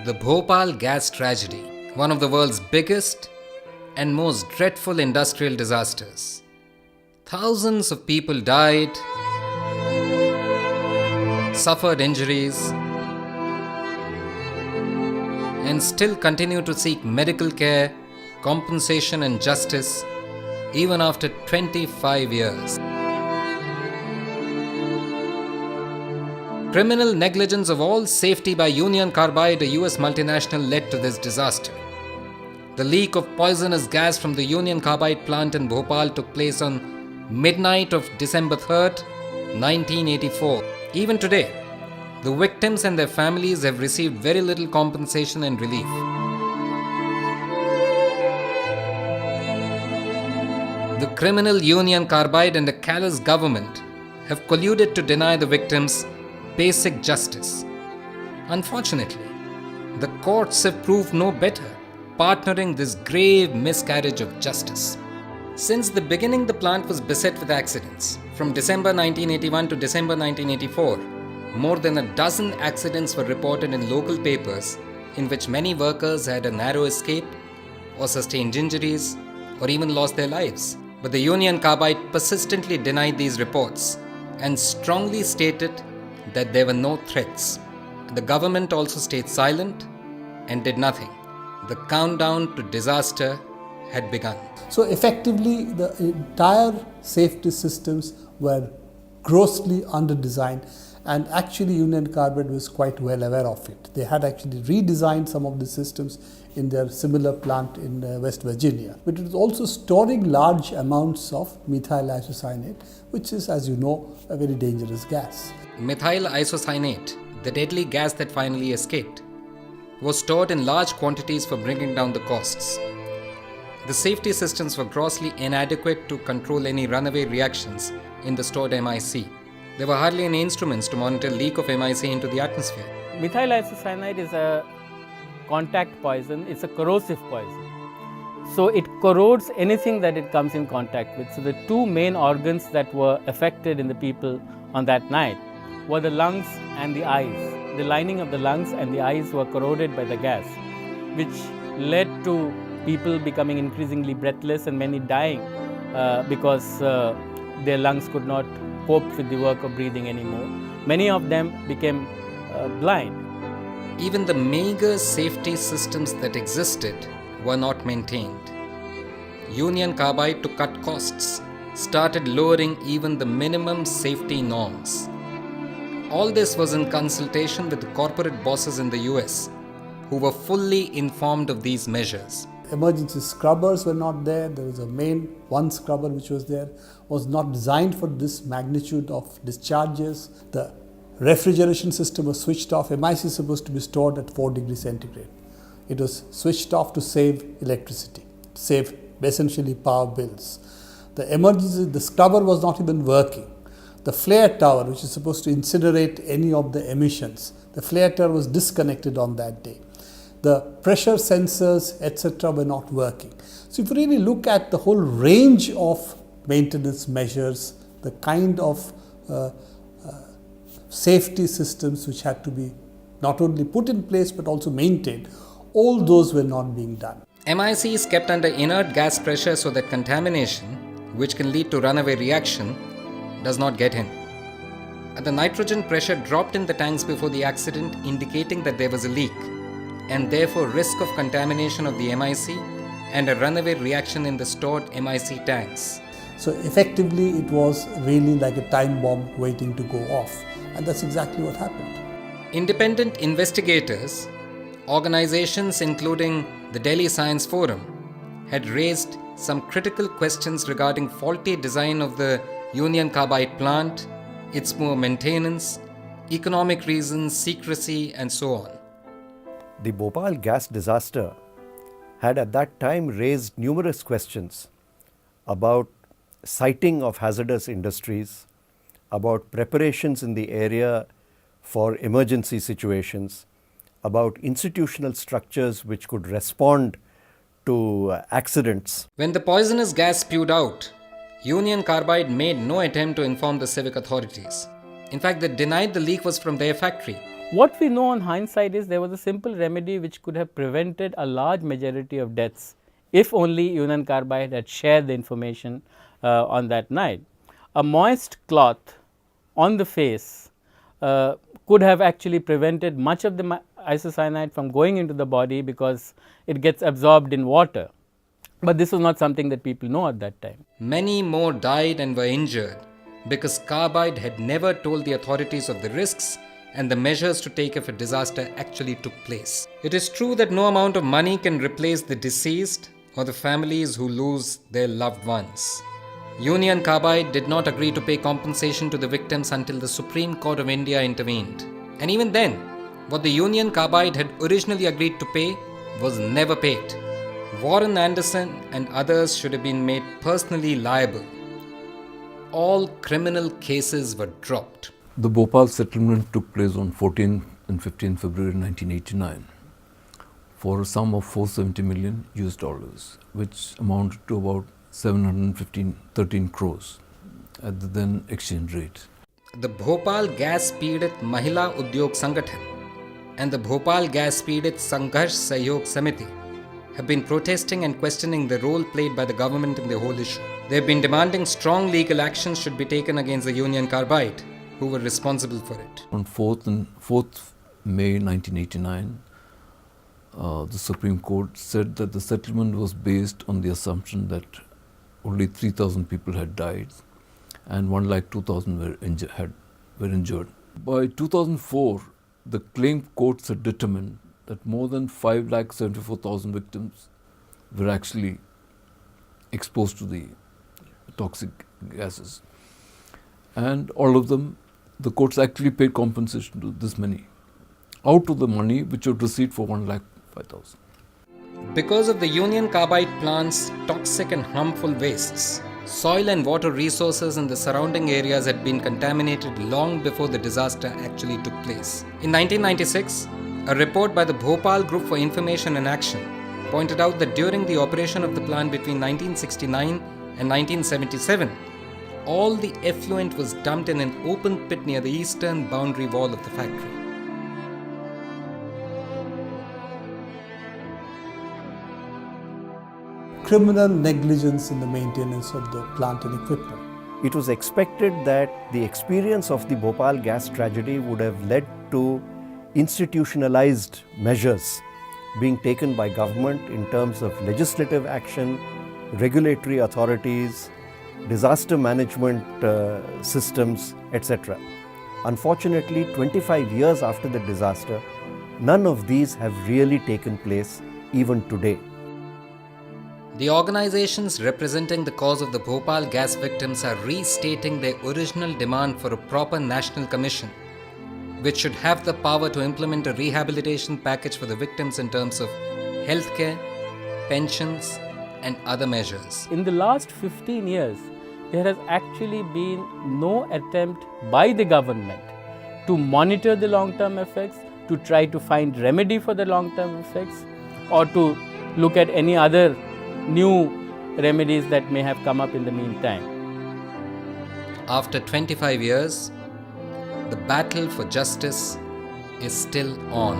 The Bhopal Gas Tragedy, one of the world's biggest and most dreadful industrial disasters. Thousands of people died, suffered injuries, and still continue to seek medical care, compensation, and justice even after 25 years. Criminal negligence of all safety by Union Carbide, a US multinational, led to this disaster. The leak of poisonous gas from the Union Carbide plant in Bhopal took place on midnight of December 3rd, 1984. Even today, the victims and their families have received very little compensation and relief. The criminal Union Carbide and the callous government have colluded to deny the victims basic justice. Unfortunately, the courts have proved no better, partnering this grave miscarriage of justice. Since the beginning, the plant was beset with accidents. From December 1981 to December 1984, more than a dozen accidents were reported in local papers in which many workers had a narrow escape or sustained injuries or even lost their lives. But the Union Carbide persistently denied these reports and strongly stated that there were no threats. The government also stayed silent and did nothing. The countdown to disaster had begun. So effectively, the entire safety systems were grossly under-designed, and actually Union Carbide was quite well aware of it. They had actually redesigned some of the systems in their similar plant in West Virginia. But it was also storing large amounts of methyl isocyanate, which is, as you know, a very dangerous gas. Methyl isocyanate, the deadly gas that finally escaped, was stored in large quantities for bringing down the costs. The safety systems were grossly inadequate to control any runaway reactions in the stored MIC. There were hardly any instruments to monitor leak of MIC into the atmosphere. Methyl isocyanate is a contact poison, it's a corrosive poison. So it corrodes anything that it comes in contact with. So the two main organs that were affected in the people on that night were the lungs and the eyes. The lining of the lungs and the eyes were corroded by the gas, which led to people becoming increasingly breathless and many dying because their lungs could not cope with the work of breathing anymore. Many of them became blind. Even the meager safety systems that existed were not maintained. Union Carbide, to cut costs, started lowering even the minimum safety norms. All this was in consultation with the corporate bosses in the US, who were fully informed of these measures. Emergency scrubbers were not there. There was a main one scrubber which was there, was not designed for this magnitude of discharges. The refrigeration system was switched off. MIC is supposed to be stored at 4 degrees centigrade. It was switched off to save electricity, save essentially power bills. The scrubber was not even working. The flare tower, which is supposed to incinerate any of the emissions, the flare tower was disconnected on that day. The pressure sensors, etc., were not working. So if you really look at the whole range of maintenance measures, the kind of safety systems which had to be not only put in place but also maintained, all those were not being done. MIC is kept under inert gas pressure so that contamination, which can lead to runaway reaction, does not get in. The nitrogen pressure dropped in the tanks before the accident, indicating that there was a leak, and therefore risk of contamination of the MIC and a runaway reaction in the stored MIC tanks. So effectively it was really like a time bomb waiting to go off, and that's exactly what happened. Independent investigators, organizations including the Delhi Science Forum, had raised some critical questions regarding faulty design of the Union Carbide plant, its poor maintenance, economic reasons, secrecy, and so on. The Bhopal gas disaster had at that time raised numerous questions about siting of hazardous industries, about preparations in the area for emergency situations, about institutional structures which could respond to accidents. When the poisonous gas spewed out, Union Carbide made no attempt to inform the civic authorities. In fact, they denied the leak was from their factory. What we know on hindsight is there was a simple remedy which could have prevented a large majority of deaths if only Union Carbide had shared the information on that night. A moist cloth on the face could have actually prevented much of the isocyanide from going into the body because it gets absorbed in water. But this was not something that people know at that time. Many more died and were injured because Carbide had never told the authorities of the risks and the measures to take if a disaster actually took place. It is true that no amount of money can replace the deceased or the families who lose their loved ones. Union Carbide did not agree to pay compensation to the victims until the Supreme Court of India intervened. And even then, what the Union Carbide had originally agreed to pay was never paid. Warren Anderson and others should have been made personally liable. All criminal cases were dropped. The Bhopal settlement took place on 14 and 15 February 1989 for a sum of $470 million US, which amounted to about 13 crores at the then exchange rate. The Bhopal Gas Peedit Mahila Udyog Sangathan and the Bhopal Gas Peedit Sangharsh Sahyog Samiti have been protesting and questioning the role played by the government in the whole issue. They have been demanding strong legal actions should be taken against the Union Carbide, who were responsible for it. On 4th May 1989, the Supreme Court said that the settlement was based on the assumption that only 3,000 people had died and 1,02,000 were injured. By 2004, the claim courts had determined that more than 5,74,000 victims were actually exposed to the toxic gases. And all of them, the courts actually paid compensation to this many, out of the money which was received for 1,05,000. Because of the Union Carbide plant's toxic and harmful wastes, soil and water resources in the surrounding areas had been contaminated long before the disaster actually took place. In 1996, a report by the Bhopal Group for Information and Action pointed out that during the operation of the plant between 1969 and 1977, all the effluent was dumped in an open pit near the eastern boundary wall of the factory. Criminal negligence in the maintenance of the plant and equipment. It was expected that the experience of the Bhopal gas tragedy would have led to institutionalized measures being taken by government in terms of legislative action, regulatory authorities, disaster management systems, etc. Unfortunately, 25 years after the disaster, none of these have really taken place even today. The organizations representing the cause of the Bhopal gas victims are restating their original demand for a proper national commission, which should have the power to implement a rehabilitation package for the victims in terms of healthcare, pensions, and other measures. In the last 15 years, there has actually been no attempt by the government to monitor the long-term effects, to try to find remedy for the long-term effects, or to look at any other new remedies that may have come up in the meantime. After 25 years, the battle for justice is still on.